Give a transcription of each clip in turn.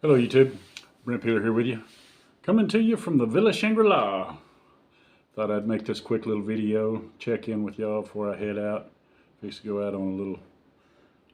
Hello YouTube, Brent Peeler here with you. Coming to you from the Villa Shangri-La. Thought I'd make this quick little video, check in with y'all before I head out. Fix to go out on a little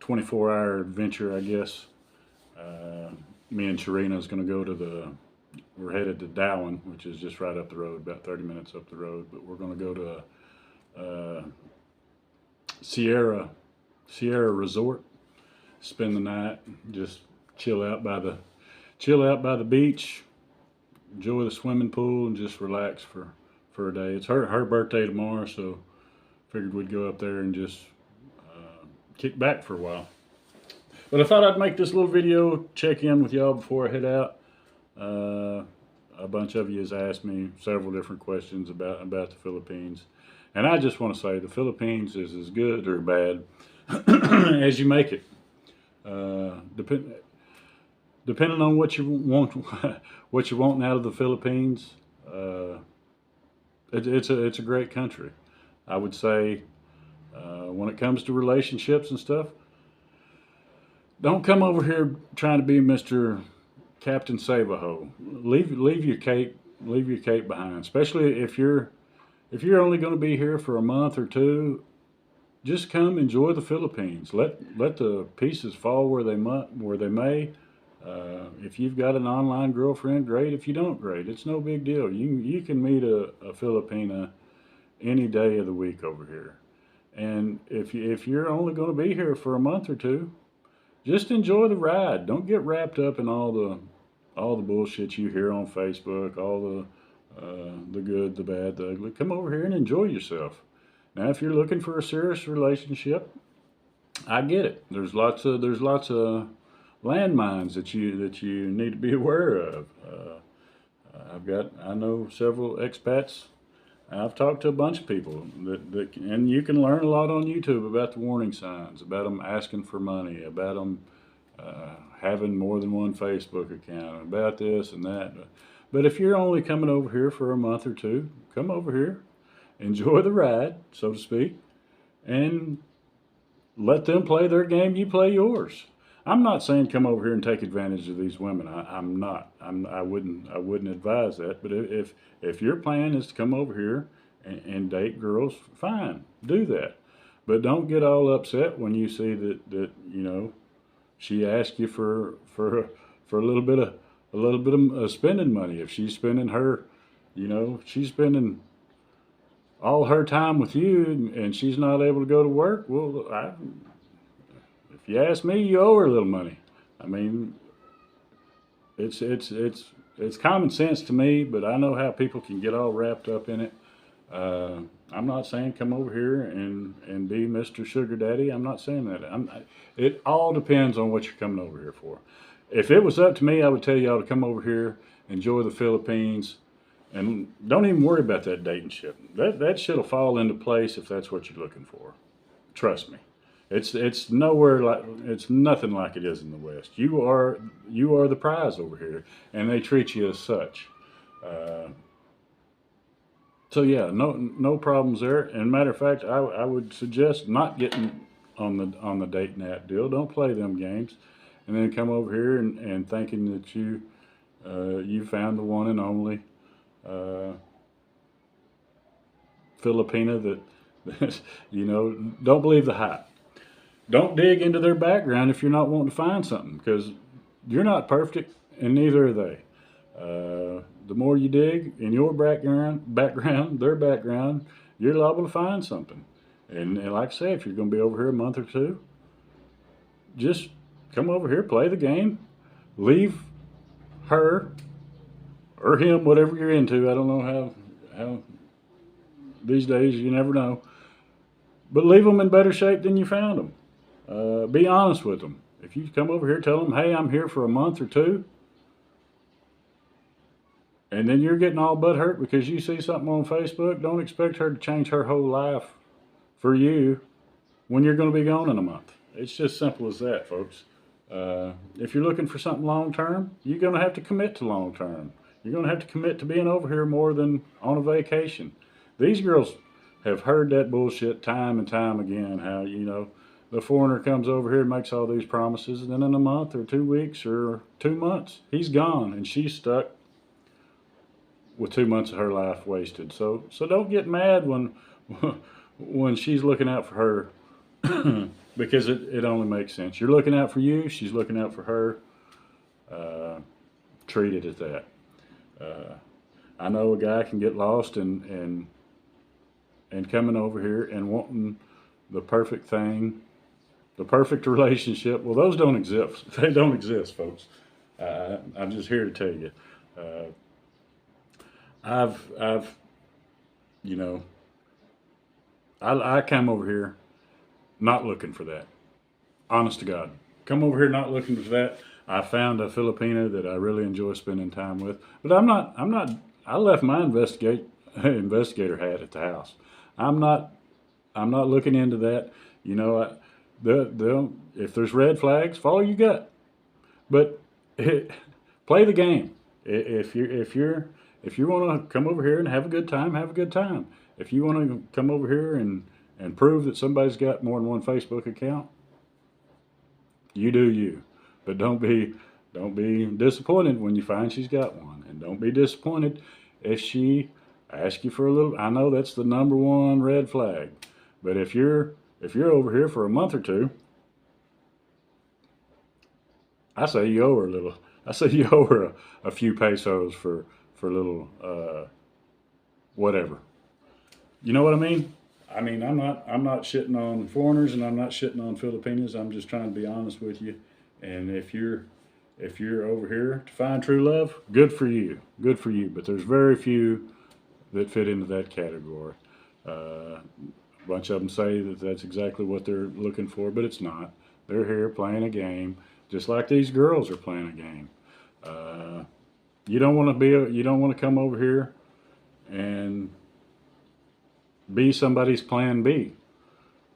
24-hour adventure, I guess. Me and Sharina's gonna go to we're headed to Dowen, which is just right up the road, about 30 minutes up the road. But we're gonna go to a Sierra Resort, spend the night, just chill out by the beach, enjoy the swimming pool, and just relax for a day. It's her birthday tomorrow, so figured we'd go up there and just kick back for a while. But I thought I'd make this little video, check in with y'all before I head out. A bunch of you has asked me several different questions about the Philippines, and I just want to say the Philippines is as good or bad as you make it. Depending on what you want, what you're wanting out of the Philippines, it's a great country. I would say when it comes to relationships and stuff, don't come over here trying to be Mr. Captain Save-A-Ho. Leave your cape behind. Especially if you're only going to be here for a month or two. Just come enjoy the Philippines. Let the pieces fall where they may. If you've got an online girlfriend, great. If you don't, great. It's no big deal. You can meet a Filipina any day of the week over here. And if you're only going to be here for a month or two, just enjoy the ride. Don't get wrapped up in all the bullshit you hear on Facebook, all the good, the bad, the ugly. Come over here and enjoy yourself. Now, if you're looking for a serious relationship, I get it. There's lots of landmines that you need to be aware of. I know several expats. I've talked to a bunch of people and you can learn a lot on YouTube about the warning signs, about them asking for money, about them having more than one Facebook account, about this and that. But if you're only coming over here for a month or two, come over here, enjoy the ride, so to speak, and let them play their game, you play yours. I'm not saying come over here and take advantage of these women. I'm not. I wouldn't advise that. But if your plan is to come over here and date girls, fine, do that. But don't get all upset when you see that she asks you for a little bit of spending money. If she's spending she's spending all her time with you and she's not able to go to work. Well, if you ask me, you owe her a little money. I mean, it's common sense to me, but I know how people can get all wrapped up in it. I'm not saying come over here and be Mr. Sugar Daddy. I'm not saying that. It all depends on what you're coming over here for. If it was up to me, I would tell y'all to come over here, enjoy the Philippines, and don't even worry about that dating shit. That shit'll fall into place if that's what you're looking for. Trust me. It's nowhere like, it's nothing like it is in the West. You are the prize over here, and they treat you as such. So yeah, no problems there. And matter of fact, I would suggest not getting on the dating app deal. Don't play them games, and then come over here and thinking that you found the one and only Filipina that don't believe the hype. Don't dig into their background if you're not wanting to find something, because you're not perfect and neither are they. The more you dig in your background, their background, you're liable to find something. And like I say, if you're going to be over here a month or two, just come over here, play the game, leave her or him, whatever you're into. I don't know how these days, you never know. But leave them in better shape than you found them. Be honest with them. If you come over here, tell them, hey, I'm here for a month or two, and then you're getting all butthurt because you see something on Facebook, don't expect her to change her whole life for you when you're going to be gone in a month. It's just simple as that, folks. If you're looking for something long term, you're going to have to commit to long term. You're going to have to commit to being over here more than on a vacation. These girls have heard that bullshit time and time again, how, the foreigner comes over here and makes all these promises, and then in a month or 2 weeks or 2 months, he's gone, and she's stuck with 2 months of her life wasted. So don't get mad when when she's looking out for her, because it only makes sense. You're looking out for you, she's looking out for her. Treat it as that. I know a guy can get lost and coming over here and wanting the perfect thing, the perfect relationship. Well, those don't exist. They don't exist, folks. I'm just here to tell you. I've, you know, I come over here not looking for that. Honest to God, come over here not looking for that. I found a Filipina that I really enjoy spending time with, but I'm not. I left my investigator hat at the house. I'm not looking into that. You know, they'll, if there's red flags, follow your gut. But play the game. If you want to come over here and have a good time, have a good time. If you want to come over here and prove that somebody's got more than one Facebook account, you do you. But don't be disappointed when you find she's got one, and don't be disappointed if she asks you for a little. I know that's the number one red flag, but if you're over here for a month or two, I say you owe her a little. I say you owe her a few pesos for a little whatever. You know what I mean? I mean, I'm not shitting on foreigners, and I'm not shitting on Filipinas. I'm just trying to be honest with you. And if you're over here to find true love, good for you. Good for you. But there's very few that fit into that category. A bunch of them say that that's exactly what they're looking for, but it's not. They're here playing a game, just like these girls are playing a game. You don't want to come over here and be somebody's plan B.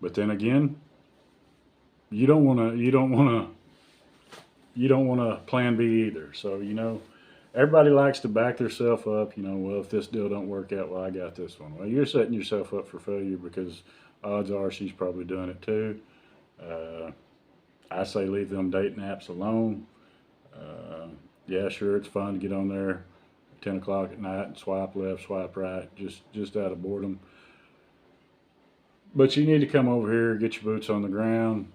But then again, you don't want to plan B either. So, you know, everybody likes to back themselves up. You know, well, if this deal don't work out, well, I got this one. Well, you're setting yourself up for failure, because odds are she's probably doing it too. I say leave them dating apps alone. Yeah, sure, it's fun to get on there at 10 o'clock at night and swipe left, swipe right, just out of boredom. But you need to come over here, get your boots on the ground,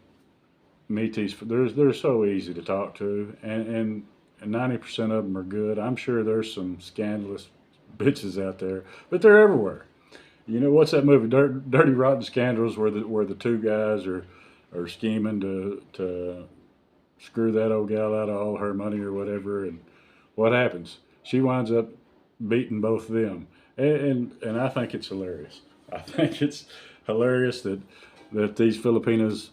meet these. They're so easy to talk to, and 90% of them are good. I'm sure there's some scandalous bitches out there, but they're everywhere. You know, what's that movie, Dirty Rotten Scandals, where the two guys are scheming to screw that old gal out of all her money or whatever, and what happens? She winds up beating both of them, and I think it's hilarious. I think it's hilarious that these Filipinas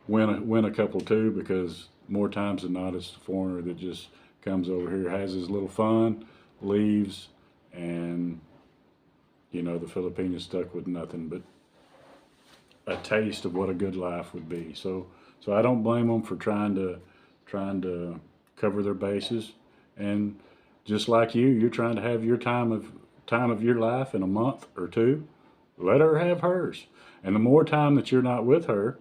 win a couple too, because more times than not, it's the foreigner that just comes over here, has his little fun, leaves, and you know, the Filipinas stuck with nothing but a taste of what a good life would be. So I don't blame them for trying to cover their bases, and just like you're trying to have your time of your life in a month or two. Let her have hers, and the more time that you're not with her,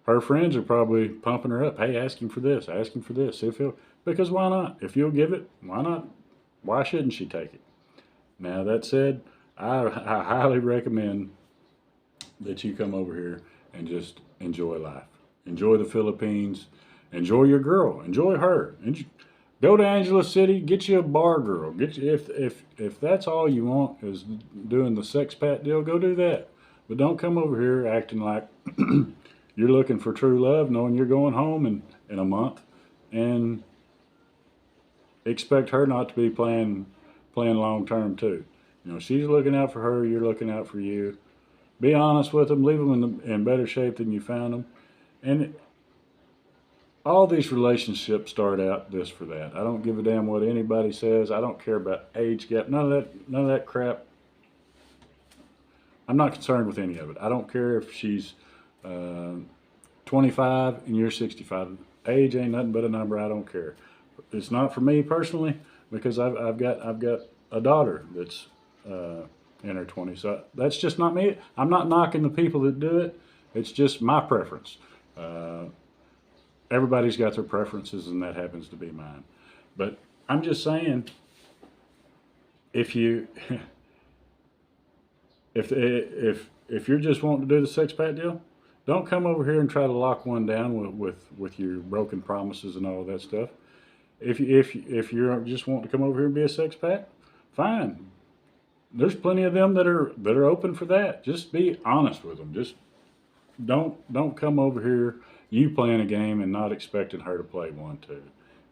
her friends are probably pumping her up. Hey, ask him for this, ask him for this. Because why not? If you'll give it, why not? Why shouldn't she take it? Now, that said, I highly recommend that you come over here and just enjoy life. Enjoy the Philippines. Enjoy your girl. Enjoy her. Go to Angeles City. Get you a bar girl. If that's all you want is doing the sex pat deal, go do that. But don't come over here acting like you're looking for true love, knowing you're going home in a month, and expect her not to be playing long term too. You know, she's looking out for her. You're looking out for you. Be honest with them. Leave them in better shape than you found them. And all these relationships start out this for that. I don't give a damn what anybody says. I don't care about age gap. None of that crap. I'm not concerned with any of it. I don't care if she's 25 and you're 65. Age ain't nothing but a number. I don't care. It's not for me personally, because I've got a daughter that's in her 20s. So that's just not me. I'm not knocking the people that do it. It's just my preference. Everybody's got their preferences, and that happens to be mine. But I'm just saying, if you if you're just wanting to do the six pack deal, don't come over here and try to lock one down with your broken promises and all of that stuff. If you're just wanting to come over here and be a six pack, fine. There's plenty of them that are open for that. Just be honest with them. Just don't come over here you playing a game and not expecting her to play one too.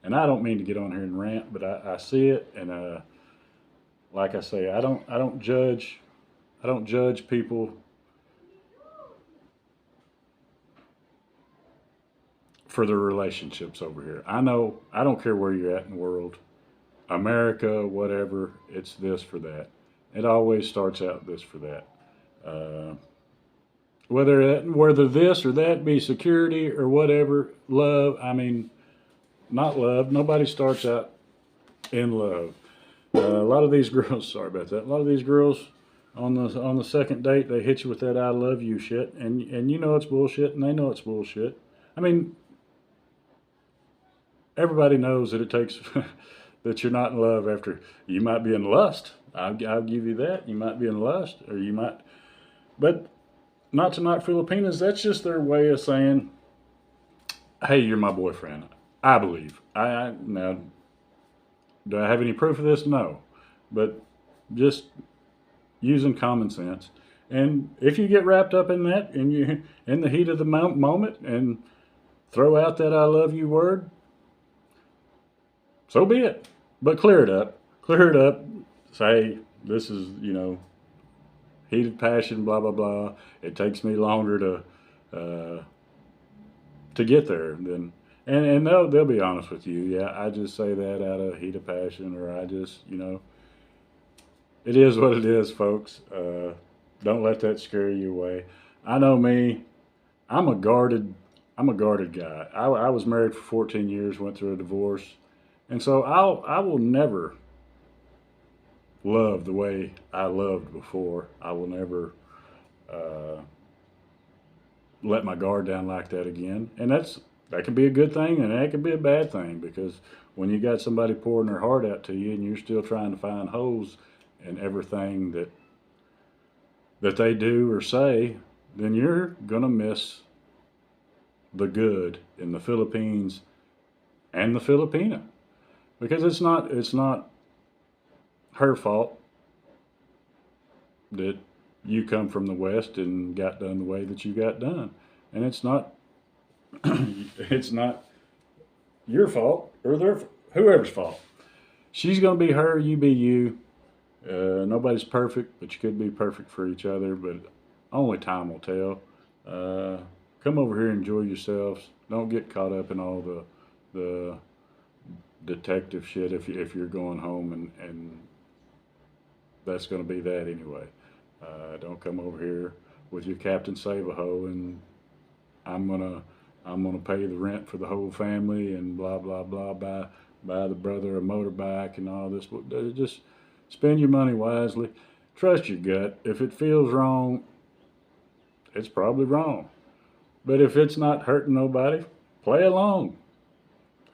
And I don't mean to get on here and rant, but I see it, and like I say, I don't judge people for their relationships over here. I know I don't care where you're at in the world, America, whatever. It's this for that. It always starts out this for that. Uh, whether this or that be security or whatever, love. I mean, not love. Nobody starts out in love. A lot of these girls, sorry about that. A lot of these girls on the second date, they hit you with that "I love you" shit, and you know it's bullshit, and they know it's bullshit. I mean, everybody knows that it takes that you're not in love after you might be in lust. I'll give you that. You might be in lust, or you might, but not to knock Filipinas. That's just their way of saying, "Hey, you're my boyfriend." I believe. I now, do I have any proof of this? No, but just using common sense. And if you get wrapped up in that, and you in the heat of the moment, and throw out that "I love you" word, so be it. But clear it up. Clear it up. Say, this is, heated passion, blah, blah, blah. It takes me longer to get there. And they'll be honest with you. Yeah, I just say that out of heat of passion, or I just, it is what it is, folks. Don't let that scare you away. I know me. I'm a guarded guy. I was married for 14 years, went through a divorce. And so I will never love the way I loved before. I will never let my guard down like that again. And that can be a good thing, and that can be a bad thing, because when you got somebody pouring their heart out to you, and you're still trying to find holes in everything that they do or say, then you're gonna miss the good in the Philippines and the Filipina. Because it's not her fault that you come from the West and got done the way that you got done. And it's not it's not your fault or whoever's fault. She's gonna be her, you be you. Nobody's perfect, but you could be perfect for each other, but only time will tell. Come over here and enjoy yourselves. Don't get caught up in all the detective shit if you're going home, and that's going to be that anyway. Don't come over here with your Captain Save-A-Ho and I'm gonna pay the rent for the whole family and blah blah blah, buy the brother a motorbike and all this. Just spend your money wisely. Trust your gut. If it feels wrong, it's probably wrong. But if it's not hurting nobody, play along.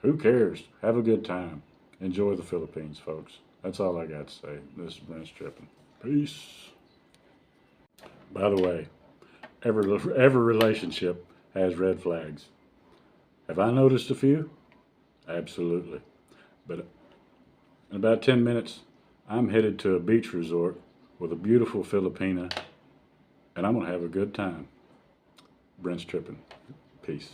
Who cares? Have a good time. Enjoy the Philippines, folks. That's all I got to say. This is Brent's Tripping. Peace. By the way, every relationship has red flags. Have I noticed a few? Absolutely. But in about 10 minutes, I'm headed to a beach resort with a beautiful Filipina, and I'm going to have a good time. Brent's Tripping. Peace.